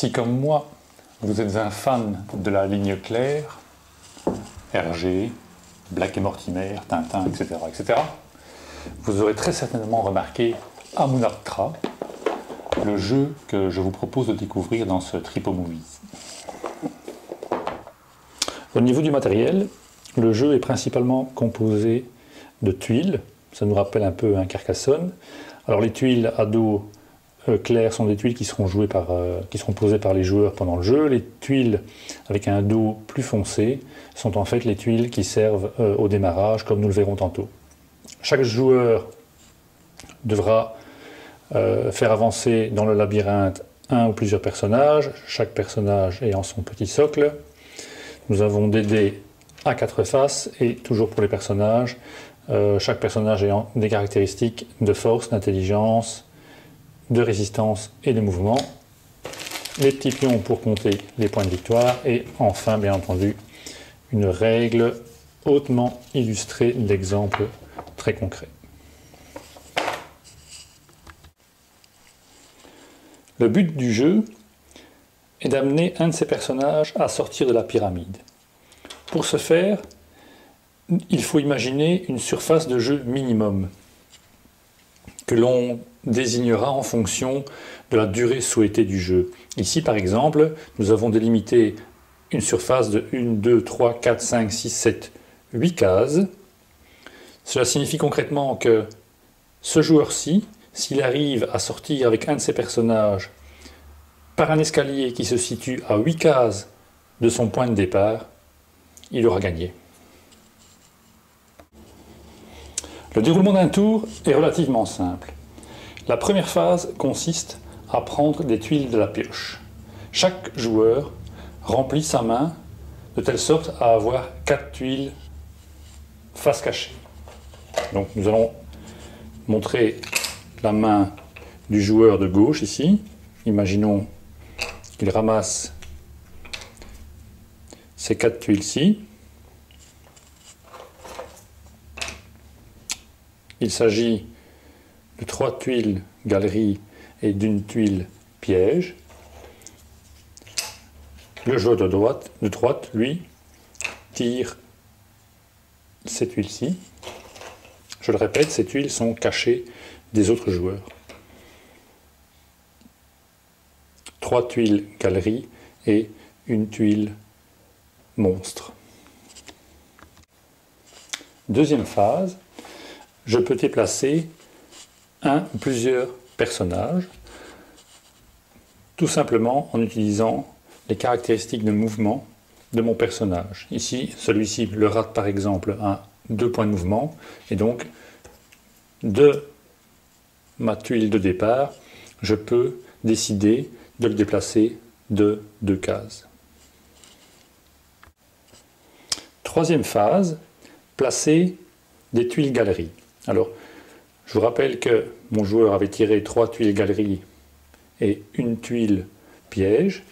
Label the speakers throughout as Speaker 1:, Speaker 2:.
Speaker 1: Si comme moi, vous êtes un fan de la ligne claire, Hergé, Black et Mortimer, Tintin, etc., vous aurez très certainement remarqué Amunaptra, le jeu que je vous propose de découvrir dans ce Tripo Movies. Au niveau du matériel, le jeu est principalement composé de tuiles. Ça nous rappelle un peu un Carcassonne. Alors les tuiles à dos clair sont des tuiles qui seront posées par les joueurs pendant le jeu. Les tuiles avec un dos plus foncé sont en fait les tuiles qui servent au démarrage, comme nous le verrons tantôt. Chaque joueur devra faire avancer dans le labyrinthe un ou plusieurs personnages, chaque personnage ayant son petit socle. Nous avons des dés à 4 faces et toujours pour les personnages, chaque personnage ayant des caractéristiques de force, d'intelligence, de résistance et de mouvement. Les petits pions pour compter les points de victoire et enfin bien entendu une règle hautement illustrée d'exemples très concrets. Le but du jeu est d'amener un de ces personnages à sortir de la pyramide. Pour ce faire, il faut imaginer une surface de jeu minimum que l'on désignera en fonction de la durée souhaitée du jeu. Ici, par exemple, nous avons délimité une surface de 1, 2, 3, 4, 5, 6, 7, 8 cases. Cela signifie concrètement que ce joueur-ci, s'il arrive à sortir avec un de ses personnages par un escalier qui se situe à 8 cases de son point de départ, il aura gagné. Le déroulement d'un tour est relativement simple. La première phase consiste à prendre des tuiles de la pioche. Chaque joueur remplit sa main de telle sorte à avoir 4 tuiles face cachée. Donc nous allons montrer la main du joueur de gauche ici. Imaginons qu'il ramasse ces 4 tuiles-ci. Il s'agit de 3 tuiles galerie et d'une tuile piège. Le joueur de droite, lui, tire ces tuiles-ci. Je le répète, ces tuiles sont cachées des autres joueurs. 3 tuiles galerie et une tuile monstre. Deuxième phase, je peux déplacer un ou plusieurs personnages, tout simplement en utilisant les caractéristiques de mouvement de mon personnage. Ici, celui-ci, le rat par exemple, a 2 points de mouvement, et donc de ma tuile de départ, je peux décider de le déplacer de 2 cases. Troisième phase, placer des tuiles galeries. Alors, je vous rappelle que mon joueur avait tiré 3 tuiles galeries et une tuile piège.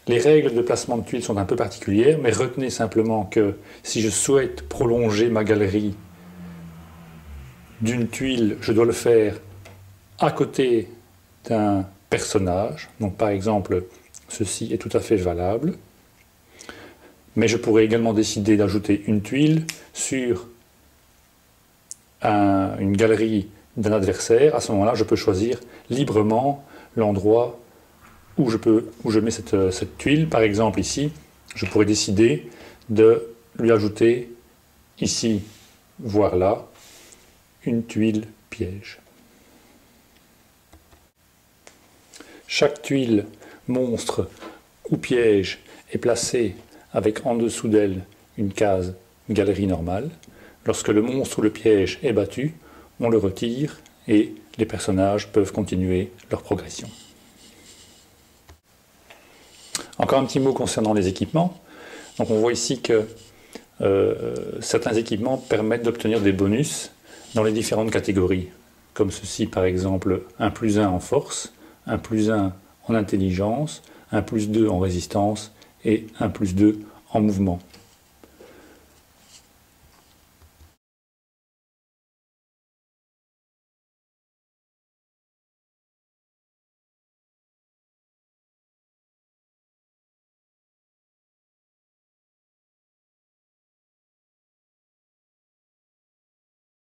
Speaker 1: Les règles de placement de tuiles sont un peu particulières, mais retenez simplement que si je souhaite prolonger ma galerie d'une tuile, je dois le faire à côté d'un personnage. Donc par exemple, ceci est tout à fait valable. Mais je pourrais également décider d'ajouter une tuile sur une galerie d'un adversaire. À ce moment-là, je peux choisir librement l'endroit où je mets cette tuile. Par exemple ici, je pourrais décider de lui ajouter ici, voire là, une tuile piège. Chaque tuile monstre ou piège est placée avec en dessous d'elle une case galerie normale. Lorsque le monstre ou le piège est battu, on le retire et les personnages peuvent continuer leur progression. Encore un petit mot concernant les équipements. Donc on voit ici que certains équipements permettent d'obtenir des bonus dans les différentes catégories, comme ceci par exemple, un +1 en force, un +1 en intelligence, un +2 en résistance et un +2 en mouvement.